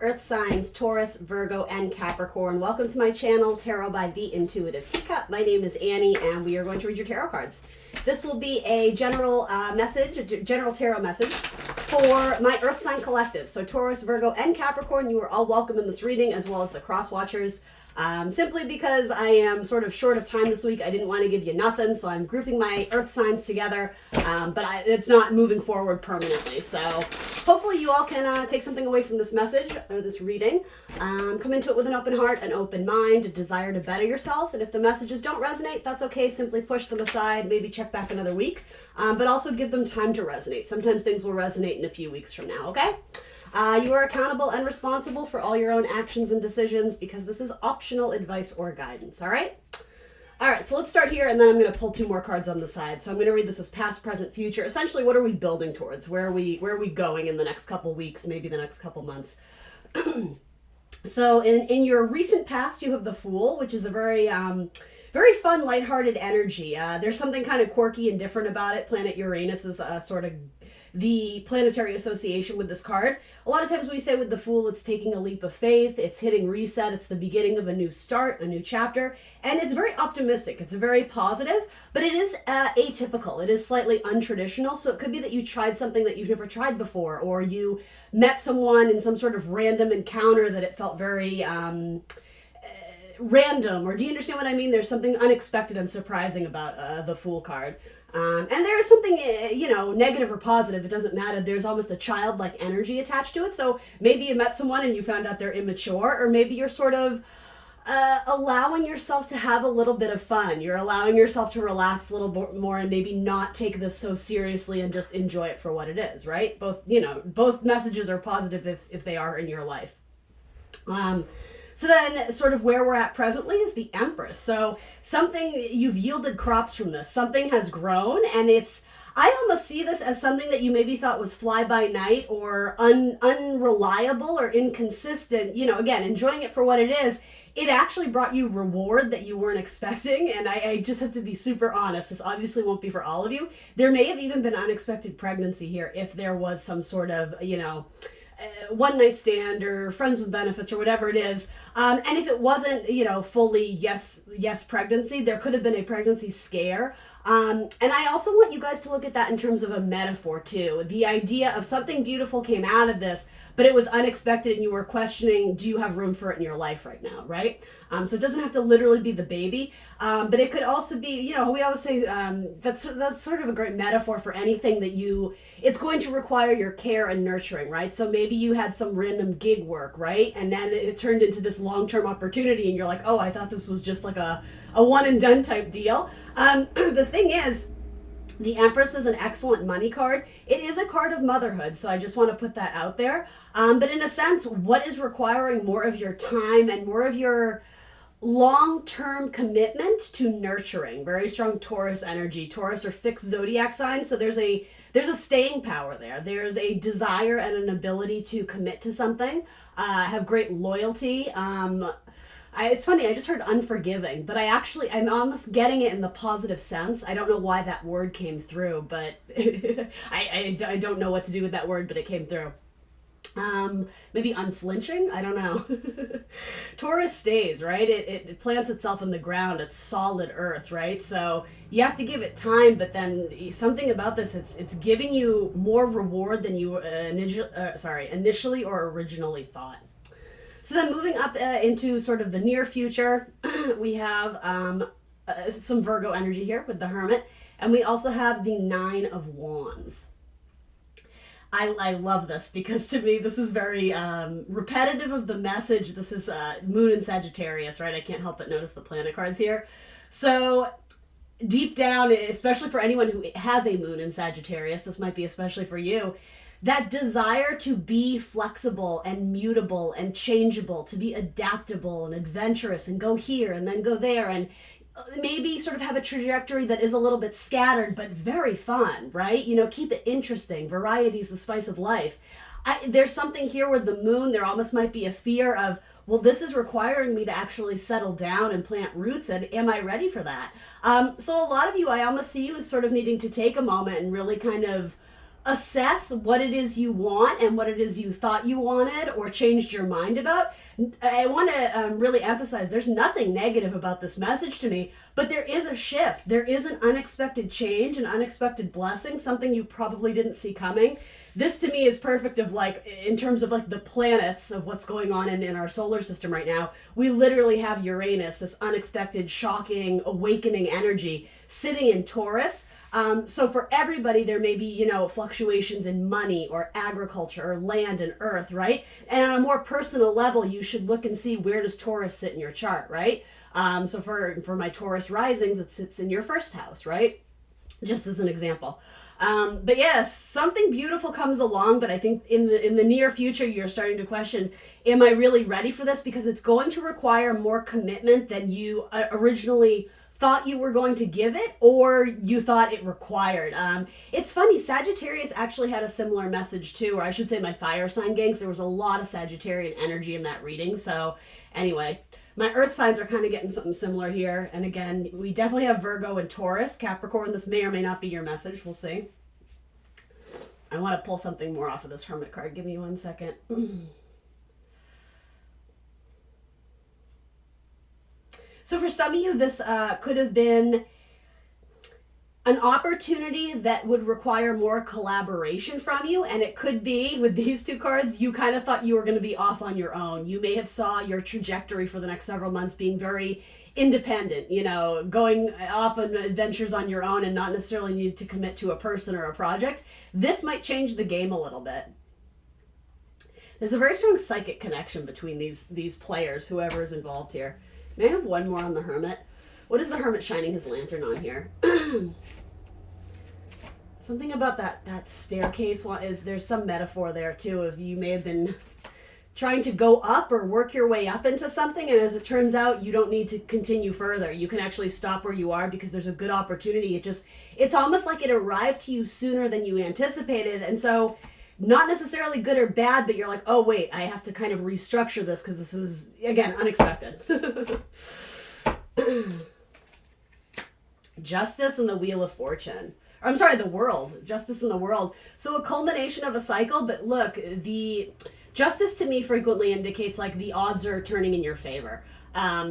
Earth signs, Taurus, Virgo, and Capricorn. Welcome to my channel, Tarot by the Intuitive Teacup. My name is Annie, and we are going to read your tarot cards. This will be a general message, a general tarot message for my Earth sign collective. So Taurus, Virgo, and Capricorn, you are all welcome in this reading, as well as the cross watchers. Simply because I am sort of short of time this week, I didn't want to give you nothing, so I'm grouping my Earth signs together, but it's not moving forward permanently. So hopefully you all can take something away from this message or this reading. Come into it with an open heart, an open mind, a desire to better yourself, and if the messages don't resonate, that's okay. Simply push them aside, maybe check back another week, but also give them time to resonate. Sometimes things will resonate in a few weeks from now, okay? You are accountable and responsible for all your own actions and decisions because this is optional advice or guidance, all right? All right, so let's start here, and then I'm going to pull two more cards on the side. So I'm going to read this as past, present, future. Essentially, what are we building towards? Where are we going in the next couple weeks, maybe the next couple months? So in your recent past, you have the Fool, which is a very fun, lighthearted energy. There's something kind of quirky and different about it. Planet Uranus is sort of the planetary association with this card. A lot of times we say with the Fool, it's taking a leap of faith, it's hitting reset, it's the beginning of a new start, a new chapter, and it's very optimistic, it's very positive, but it is atypical, it is slightly untraditional, so it could be that you tried something that you've never tried before, or you met someone in some sort of random encounter that it felt very random, or do you understand what I mean? There's something unexpected and surprising about the Fool card. And there's something, negative or positive, it doesn't matter. There's almost a childlike energy attached to it. So maybe you met someone and you found out they're immature, or maybe you're sort of allowing yourself to have a little bit of fun. You're allowing yourself to relax a little bit more and maybe not take this so seriously and just enjoy it for what it is, right? Both messages are positive if they are in your life. So then sort of where we're at presently is the Empress. So something, you've yielded crops from this. Something has grown, and I almost see this as something that you maybe thought was fly by night or unreliable or inconsistent. Again, enjoying it for what it is. It actually brought you reward that you weren't expecting, and I just have to be super honest. This obviously won't be for all of you. There may have even been unexpected pregnancy here if there was some sort of, one night stand or friends with benefits or whatever it is. And if it wasn't, fully yes pregnancy, there could have been a pregnancy scare. And I also want you guys to look at that in terms of a metaphor too. The idea of something beautiful came out of this, but it was unexpected and you were questioning, do you have room for it in your life right now, right? So it doesn't have to literally be the baby, but it could also be, we always say that's sort of a great metaphor for anything that it's going to require your care and nurturing, right? So maybe you had some random gig work, right? And then it turned into this long-term opportunity and you're like, oh, I thought this was just like a one and done type deal. The thing is, the Empress is an excellent money card. It is a card of motherhood, so I just want to put that out there. But in a sense, what is requiring more of your time and more of your long-term commitment to nurturing? Very strong Taurus energy. Taurus are fixed zodiac signs, so there's a staying power there. There's a desire and an ability to commit to something, have great loyalty. It's funny, I just heard unforgiving, but I'm almost getting it in the positive sense. I don't know why that word came through, but I don't know what to do with that word, but it came through. Maybe unflinching? I don't know. Taurus stays, right? It plants itself in the ground. It's solid earth, right? So you have to give it time, but then something about this, it's giving you more reward than you initially or originally thought. So then moving up into sort of the near future, we have some Virgo energy here with the Hermit, and we also have the Nine of Wands. I love this because to me this is very repetitive of the message. This is Moon in Sagittarius, right? I can't help but notice the planet cards here. So deep down, especially for anyone who has a Moon in Sagittarius, this might be especially for you, that desire to be flexible and mutable and changeable, to be adaptable and adventurous and go here and then go there and maybe sort of have a trajectory that is a little bit scattered but very fun, right? Keep it interesting. Variety is the spice of life. There's something here with the Moon. There almost might be a fear of, well, this is requiring me to actually settle down and plant roots, and am I ready for that? So a lot of you, I almost see you as sort of needing to take a moment and really kind of assess what it is you want and what it is you thought you wanted or changed your mind about. I want to really emphasize there's nothing negative about this message to me, but there is a shift. There is an unexpected change, an unexpected blessing, something you probably didn't see coming. This to me is perfect of like, in terms of like the planets of what's going on in our solar system right now. We literally have Uranus, this unexpected, shocking, awakening energy sitting in Taurus. So for everybody, there may be, you know, fluctuations in money or agriculture or land and earth, right? And on a more personal level, you should look and see, where does Taurus sit in your chart, right? So for my Taurus risings, it sits in your first house, right? Just as an example. But yes, something beautiful comes along, but I think in the near future, you're starting to question, am I really ready for this? Because it's going to require more commitment than you originally thought you were going to give it, or you thought it required. It's funny, Sagittarius actually had a similar message too, or I should say my fire sign gangs. There was a lot of Sagittarian energy in that reading. So anyway, my earth signs are kind of getting something similar here. And again, we definitely have Virgo and Taurus. Capricorn, this may or may not be your message. We'll see. I want to pull something more off of this Hermit card. Give me 1 second. So for some of you, this could have been an opportunity that would require more collaboration from you. And it could be, with these two cards, you kind of thought you were going to be off on your own. You may have saw your trajectory for the next several months being very independent, you know, going off on adventures on your own and not necessarily need to commit to a person or a project. This might change the game a little bit. There's a very strong psychic connection between these players, whoever is involved here. May I have one more on the Hermit? What is the Hermit shining his lantern on here? Something about that staircase there's some metaphor there too, of you may have been trying to go up or work your way up into something, and as it turns out, you don't need to continue further. You can actually stop where you are because there's a good opportunity. It's almost like it arrived to you sooner than you anticipated, and so not necessarily good or bad, but you're like, oh wait, I have to kind of restructure this because this is, again, unexpected. Justice and the Wheel of Fortune. Or, I'm sorry, the World. Justice and the World. So a culmination of a cycle, but look, the Justice to me frequently indicates like the odds are turning in your favor.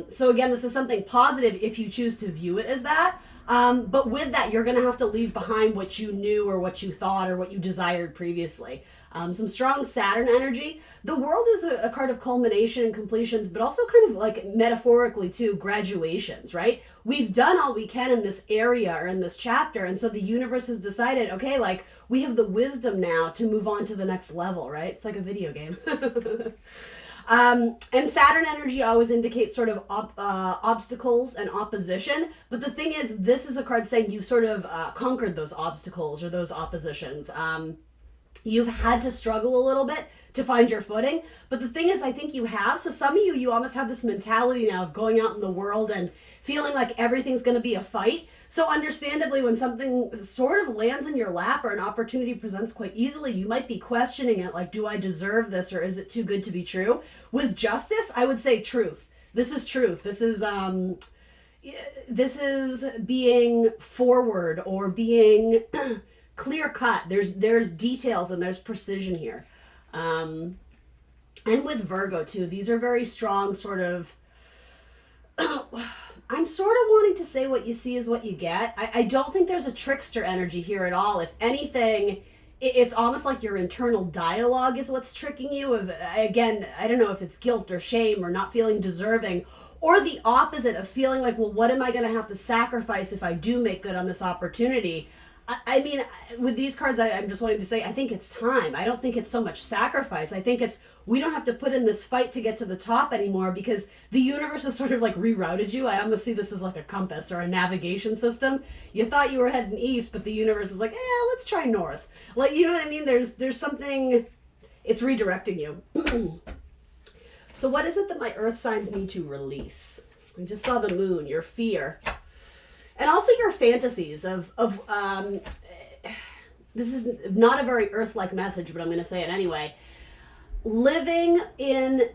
So again, this is something positive if you choose to view it as that. But with that, you're going to have to leave behind what you knew or what you thought or what you desired previously. Some strong Saturn energy. The World is a card of culmination and completions, but also kind of like metaphorically too, graduations, right? We've done all we can in this area or in this chapter. And so the universe has decided, okay, like we have the wisdom now to move on to the next level, right? It's like a video game. And Saturn energy always indicates sort of obstacles and opposition. But the thing is, this is a card saying you sort of conquered those obstacles or those oppositions. You've had to struggle a little bit to find your footing. But the thing is, I think you have. So some of you almost have this mentality now of going out in the world and feeling like everything's going to be a fight. So understandably, when something sort of lands in your lap or an opportunity presents quite easily, you might be questioning it, like, do I deserve this or is it too good to be true? With Justice, I would say truth. This is truth. This is being forward or being clear cut. There's details and there's precision here. And with Virgo too, these are very strong sort of I'm sort of wanting to say what you see is what you get. I don't think there's a trickster energy here at all. If anything, it's almost like your internal dialogue is what's tricking you. Again, I don't know if it's guilt or shame or not feeling deserving, or the opposite of feeling like, well, what am I going to have to sacrifice if I do make good on this opportunity? I mean, with these cards, I'm just wanting to say, I think it's time. I don't think it's so much sacrifice. I think it's, we don't have to put in this fight to get to the top anymore because the universe has sort of like rerouted you. I almost see this as like a compass or a navigation system. You thought you were heading east, but the universe is like, let's try north. Like, you know what I mean? There's something, it's redirecting you. So what is it that my earth signs need to release? We just saw the moon, your fear. And also your fantasies of this is not a very earth-like message, but I'm going to say it anyway. Living in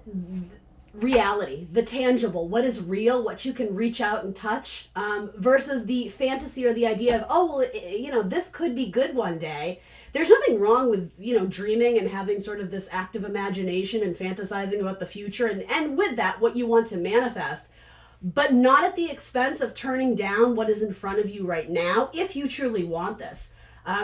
reality, the tangible, what is real, what you can reach out and touch, versus the fantasy or the idea of, oh, well, this could be good one day. there's nothing wrong with, dreaming and having sort of this active imagination and fantasizing about the future, and with that, what you want to manifest, but not at the expense of turning down what is in front of you right now if you truly want this.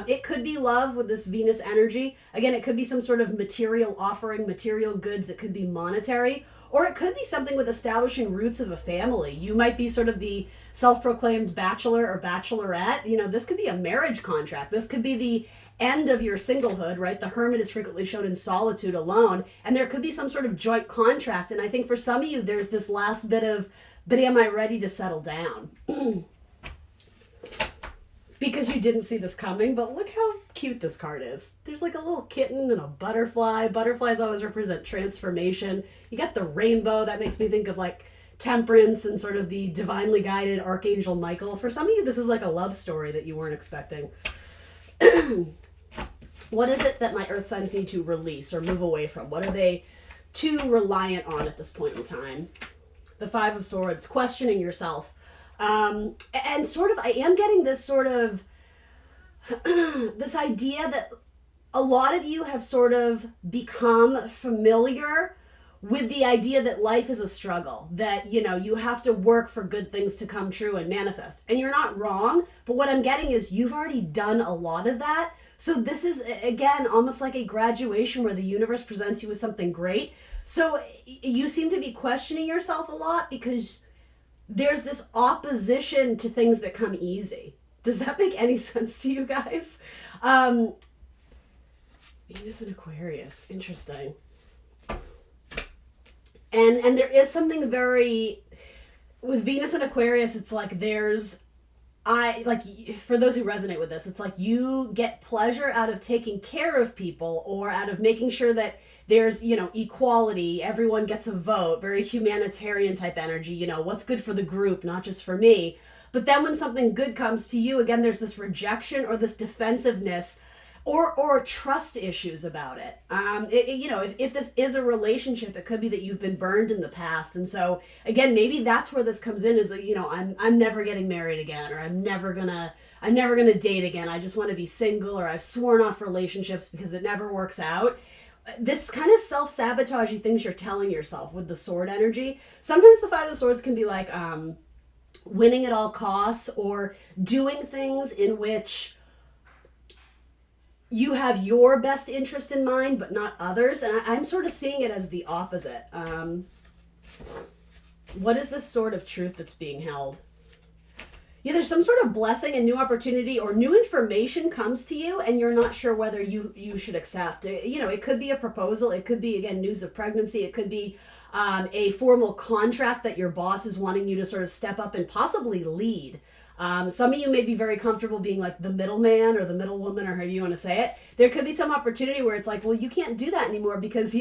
It could be love with this Venus energy. Again, it could be some sort of material offering, material goods. It could be monetary, or it could be something with establishing roots of a family. You might be sort of the self-proclaimed bachelor or bachelorette. This could be a marriage contract. This could be the end of your singlehood, right? The hermit is frequently shown in solitude alone, and there could be some sort of joint contract. And I think for some of you, there's this last bit of, but am I ready to settle down? Because you didn't see this coming, but look how cute this card is. There's like a little kitten and a butterfly. Butterflies always represent transformation. You got the rainbow. That makes me think of like temperance and sort of the divinely guided Archangel Michael. For some of you, this is like a love story that you weren't expecting. What is it that my earth signs need to release or move away from? What are they too reliant on at this point in time? The Five of Swords, questioning yourself. And sort of, I am getting this sort of, this idea that a lot of you have sort of become familiar with the idea that life is a struggle, that, you have to work for good things to come true and manifest. And you're not wrong, but what I'm getting is you've already done a lot of that. So this is, again, almost like a graduation where the universe presents you with something great. So you seem to be questioning yourself a lot because there's this opposition to things that come easy. Does that make any sense to you guys? Venus in Aquarius, interesting. And there is something very, with Venus in Aquarius, it's like for those who resonate with this, it's like you get pleasure out of taking care of people or out of making sure that there's, equality, everyone gets a vote, very humanitarian type energy, what's good for the group, not just for me. But then when something good comes to you, again, there's this rejection or this defensiveness or trust issues about it. If this is a relationship, it could be that you've been burned in the past. And so, again, maybe that's where this comes in is, I'm never getting married again, or I'm never gonna date again. I just want to be single, or I've sworn off relationships because it never works out. This kind of self-sabotagey things you're telling yourself with the sword energy. Sometimes the Five of Swords can be like winning at all costs, or doing things in which you have your best interest in mind, but not others. And I'm sort of seeing it as the opposite. What is this sword of truth that's being held? Yeah, there's some sort of blessing and new opportunity or new information comes to you and you're not sure whether you should accept. It could be a proposal. It could be, again, news of pregnancy. It could be a formal contract that your boss is wanting you to sort of step up and possibly lead. Some of you may be very comfortable being like the middleman or the middlewoman, or however you want to say it. There could be some opportunity where it's like, well, you can't do that anymore because,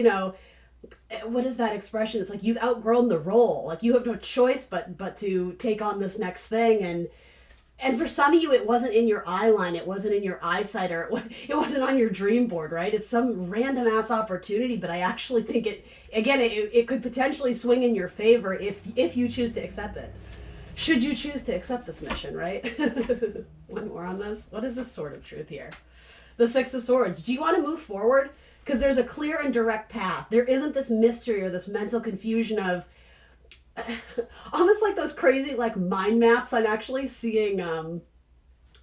what is that expression? It's like you've outgrown the role. Like you have no choice but to take on this next thing. And for some of you, it wasn't in your eye line. It wasn't in your eyesight, or it wasn't on your dream board, right? It's some random ass opportunity, but I actually think it could potentially swing in your favor if you choose to accept it. Should you choose to accept this mission, right? One more on this. What is this sword of truth here? The Six of Swords. Do you want to move forward? Because there's a clear and direct path. There isn't this mystery or this mental confusion of almost like those crazy like mind maps. I'm actually seeing,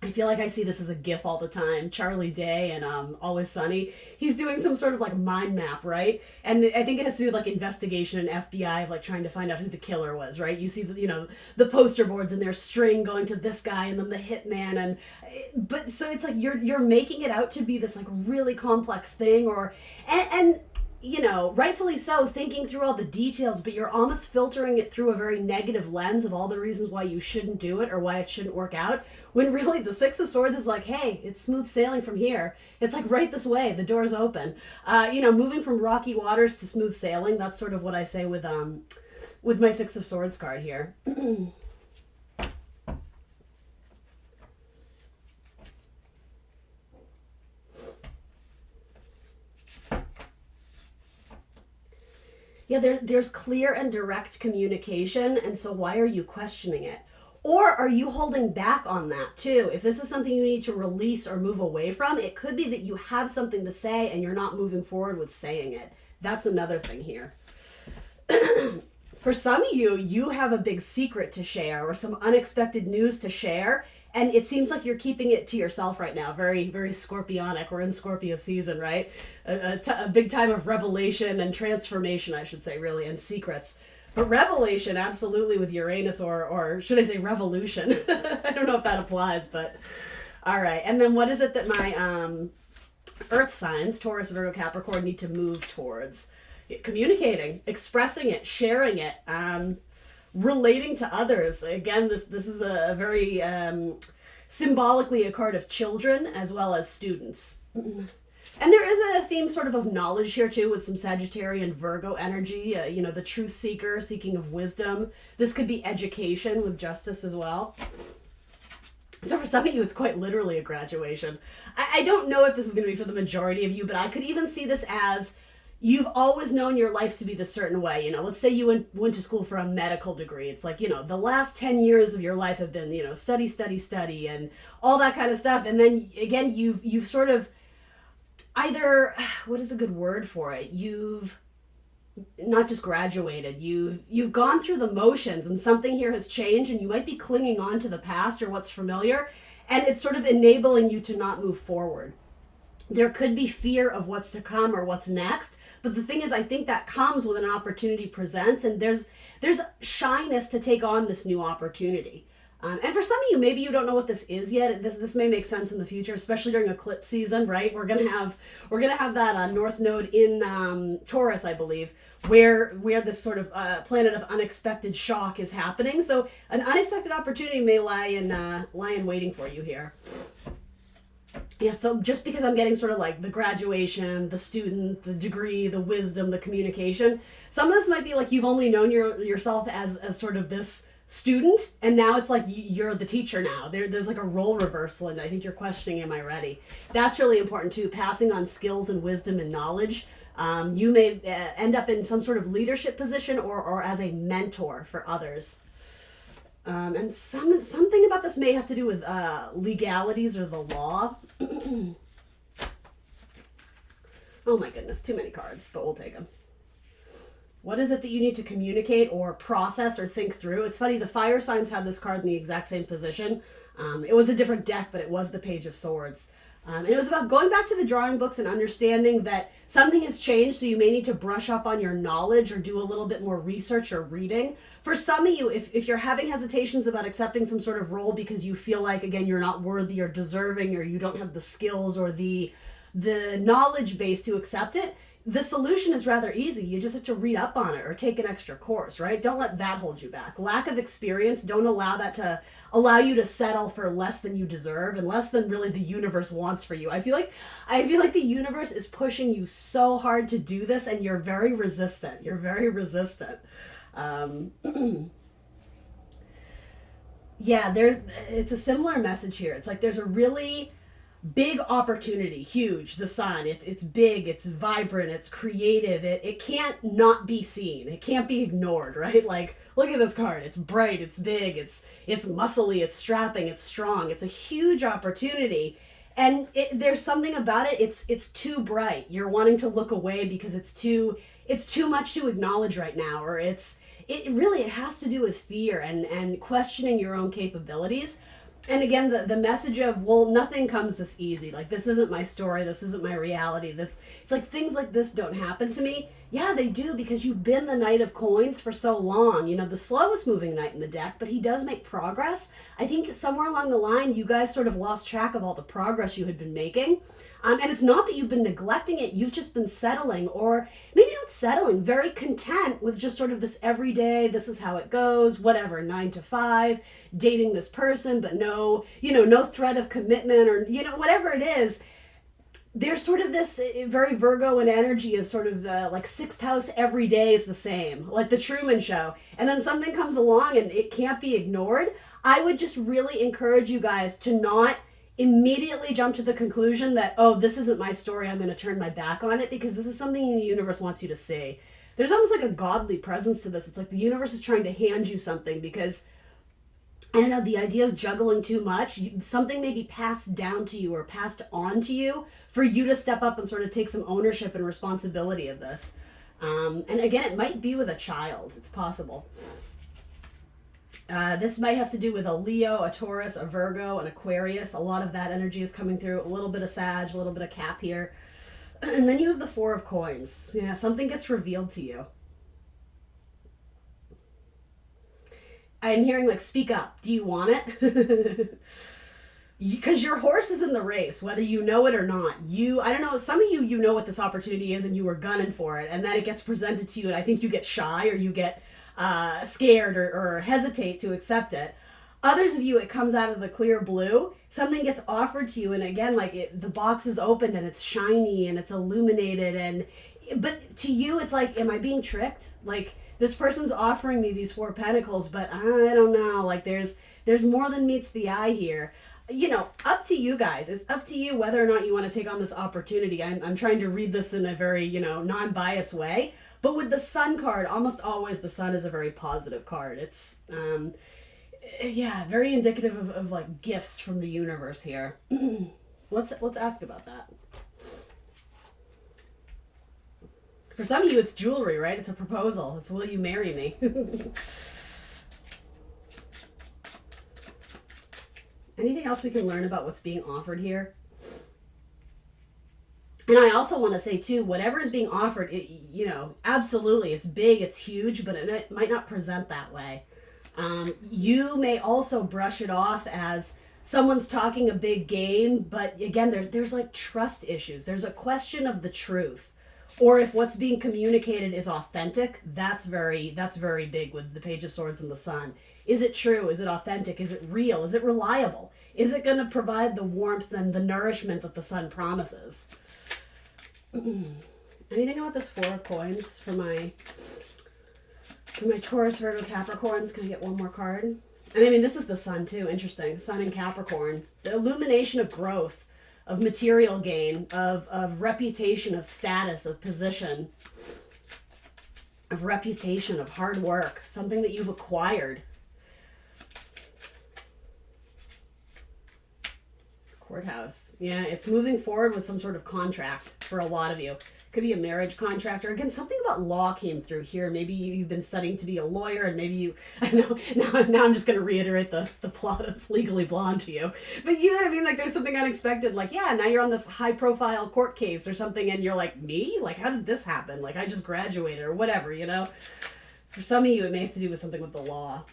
I feel like I see this as a GIF all the time. Charlie Day and Always Sunny. He's doing some sort of like mind map, right? And I think it has to do with like investigation and FBI of like trying to find out who the killer was, right? You see the poster boards and there's string going to this guy and then the hitman but so it's like you're making it out to be this like really complex thing and rightfully so, thinking through all the details, but you're almost filtering it through a very negative lens of all the reasons why you shouldn't do it or why it shouldn't work out, when really the Six of Swords is like, hey, it's smooth sailing from here. It's like right this way, the door's open. Moving from rocky waters to smooth sailing, that's sort of what I say with my Six of Swords card here. Yeah, there's clear and direct communication, and so why are you questioning it? Or are you holding back on that too? If this is something you need to release or move away from, it could be that you have something to say and you're not moving forward with saying it. That's another thing here. For some of you, you have a big secret to share or some unexpected news to share. And it seems like you're keeping it to yourself right now. Very, very Scorpionic. We're in Scorpio season, right? A big time of revelation and transformation, I should say, really, and secrets. But revelation, absolutely, with Uranus, or should I say revolution? I don't know if that applies, but all right. And then what is it that my earth signs, Taurus, Virgo, Capricorn, need to move towards? Communicating, expressing it, sharing it, relating to others. Again, this is a very symbolically a card of children as well as students. And there is a theme sort of knowledge here too, with some Sagittarian Virgo energy, the truth seeker, seeking of wisdom. This could be education with justice as well. So for some of you, it's quite literally a graduation. I don't know if this is going to be for the majority of you, but I could even see this as you've always known your life to be this certain way. Let's say you went to school for a medical degree. It's like, the last 10 years of your life have been, study, and all that kind of stuff. And then again, you've sort of either, what is a good word for it? You've not just graduated, you've gone through the motions and something here has changed and you might be clinging on to the past or what's familiar, and it's sort of enabling you to not move forward. There could be fear of what's to come or what's next, but the thing is, I think that comes when an opportunity presents, and there's shyness to take on this new opportunity. And for some of you, maybe you don't know what this is yet. This may make sense in the future, especially during eclipse season, right? We're gonna have that North Node in Taurus, I believe, where this sort of planet of unexpected shock is happening. So an unexpected opportunity may lie in waiting for you here. Yeah, so just because I'm getting sort of like the graduation, the student, the degree, the wisdom, the communication, some of this might be like you've only known yourself as sort of this student, and now it's like you're the teacher now. There's like a role reversal, and I think you're questioning, am I ready? That's really important too, passing on skills and wisdom and knowledge. You may end up in some sort of leadership position or as a mentor for others. And something about this may have to do with legalities or the law. Oh my goodness, too many cards, but we'll take them. What is it that you need to communicate or process or think through? It's funny, the fire signs have this card in the exact same position. It was a different deck, but it was the Page of Swords. And it was about going back to the drawing books and understanding that something has changed, so you may need to brush up on your knowledge or do a little bit more research or reading. For some of you, if you're having hesitations about accepting some sort of role because you feel like, again, you're not worthy or deserving, or you don't have the skills or the knowledge base to accept it, the solution is rather easy. You just have to read up on it or take an extra course, right? Don't let that hold you back. Lack of experience, don't allow that to allow you to settle for less than you deserve and less than really the universe wants for you. I feel like the universe is pushing you so hard to do this, and you're very resistant. Yeah, it's a similar message here. It's like there's a really big opportunity, huge, the sun. It's big, it's vibrant, it's creative. It can't not be seen. It can't be ignored, right? Like, look at this card. It's bright, it's big, it's muscly, it's strapping, it's strong. It's a huge opportunity. And there's something about it. It's too bright. You're wanting to look away because it's too much to acknowledge right now, or it has to do with fear and questioning your own capabilities. And again, the message of, well, nothing comes this easy. Like, this isn't my story. This isn't my reality. It's like things like this don't happen to me. Yeah, they do, because you've been the Knight of Coins for so long. The slowest moving knight in the deck, but he does make progress. I think somewhere along the line, you guys sort of lost track of all the progress you had been making. And it's not that you've been neglecting it. You've just been settling, or maybe not settling, very content with just sort of this everyday, this is how it goes, whatever, 9 to 5, dating this person, but no threat of commitment, or, whatever it is. There's sort of this very Virgo energy of sort of like sixth house, every day is the same, like the Truman Show. And then something comes along and it can't be ignored. I would just really encourage you guys to not immediately jump to the conclusion that, oh, this isn't my story, I'm going to turn my back on it, because this is something the universe wants you to see. There's almost like a godly presence to this. It's like the universe is trying to hand you something, because I don't know, the idea of juggling too much, something may be passed down to you or passed on to you for you to step up and sort of take some ownership and responsibility of this. And again, it might be with a child. It's possible. This might have to do with a Leo, a Taurus, a Virgo, an Aquarius. A lot of that energy is coming through. A little bit of Sag, a little bit of Cap here. And then you have the Four of Coins. Yeah, something gets revealed to you. I'm hearing like, speak up. Do you want it? Because your horse is in the race, whether you know it or not. I don't know, some of you know what this opportunity is and you were gunning for it, and then it gets presented to you and I think you get shy or you get scared or hesitate to accept it. Others of you, it comes out of the clear blue. Something gets offered to you, and again, like the box is opened and it's shiny and it's illuminated, but to you, it's like, am I being tricked? Like, this person's offering me these Four Pentacles, but I don't know. Like, there's more than meets the eye here. Up to you guys. It's up to you whether or not you want to take on this opportunity. I'm trying to read this in a very, non-biased way. But with the Sun card, almost always the Sun is a very positive card. It's, very indicative of like gifts from the universe here. Let's ask about that. For some of you, it's jewelry, right? It's a proposal. It's, will you marry me? Anything else we can learn about what's being offered here? And I also want to say, too, whatever is being offered, absolutely, it's big, it's huge, but it might not present that way. You may also brush it off as someone's talking a big game, but again, there's like trust issues. There's a question of the truth. Or if what's being communicated is authentic, that's very big with the Page of Swords and the Sun. Is it true? Is it authentic? Is it real? Is it reliable? Is it going to provide the warmth and the nourishment that the Sun promises? Anything about this Four of Coins for my Taurus, Virgo, Capricorns? Can I get one more card? And I mean, this is the Sun too. Interesting. Sun in Capricorn. The illumination of growth, of material gain, of reputation, of status, of position, of reputation, of hard work, something that you've acquired. Courthouse. Yeah, it's moving forward with some sort of contract for a lot of you. Could be a marriage contract, or again, something about law came through here. Maybe you've been studying to be a lawyer, and maybe I know, now I'm just going to reiterate the plot of Legally Blonde to you. But you know what I mean? Like, there's something unexpected. Like, yeah, now you're on this high-profile court case or something, and you're like, me? Like, how did this happen? Like, I just graduated or whatever, For some of you, it may have to do with something with the law.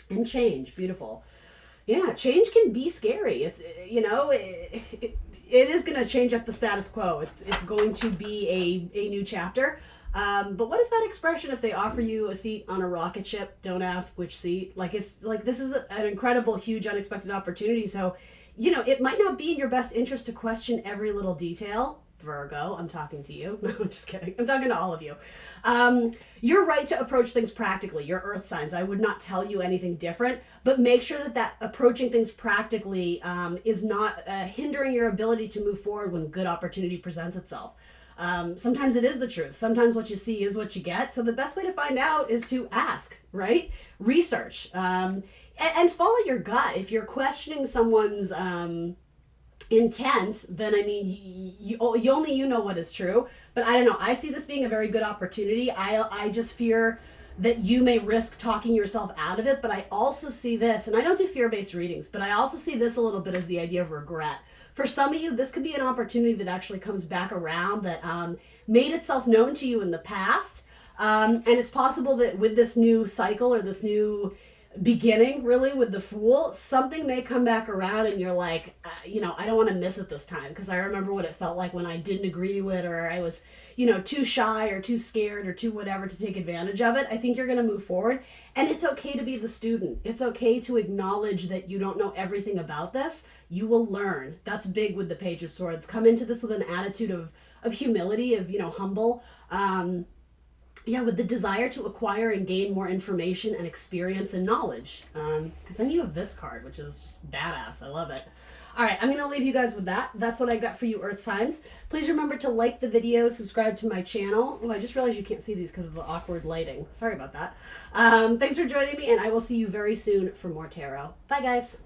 And change. Beautiful. Yeah, change can be scary. It's, it is going to change up the status quo. It's going to be a new chapter. But what is that expression? If they offer you a seat on a rocket ship, don't ask which seat. Like, it's like, this is an incredible, huge, unexpected opportunity. So, it might not be in your best interest to question every little detail. Virgo, I'm talking to you. No, I'm just kidding. I'm talking to all of you. You're right to approach things practically. You're earth signs. I would not tell you anything different, but make sure that approaching things practically is not hindering your ability to move forward when good opportunity presents itself. Sometimes it is the truth. Sometimes what you see is what you get. So the best way to find out is to ask, right? Research, and follow your gut. If you're questioning someone's intent, then I mean, you only know what is true. But I don't know. I see this being a very good opportunity. I just fear that you may risk talking yourself out of it. But I also see this, and I don't do fear-based readings, but I also see this a little bit as the idea of regret. For some of you, this could be an opportunity that actually comes back around, that made itself known to you in the past. And it's possible that with this new cycle or this new beginning, really, with the Fool, something may come back around and you're like, I don't want to miss it this time, because I remember what it felt like when I didn't agree to it, or I was, too shy or too scared or too whatever to take advantage of it. I think you're going to move forward, and it's okay to be the student. It's okay to acknowledge that you don't know everything about this. You will learn. That's big with the Page of Swords. Come into this with an attitude of humility, of, humble. Yeah, with the desire to acquire and gain more information and experience and knowledge. Because then you have this card, which is just badass. I love it. All right, I'm going to leave you guys with that. That's what I got for you, Earth signs. Please remember to like the video, subscribe to my channel. Oh, I just realized you can't see these because of the awkward lighting. Sorry about that. Thanks for joining me, and I will see you very soon for more tarot. Bye, guys.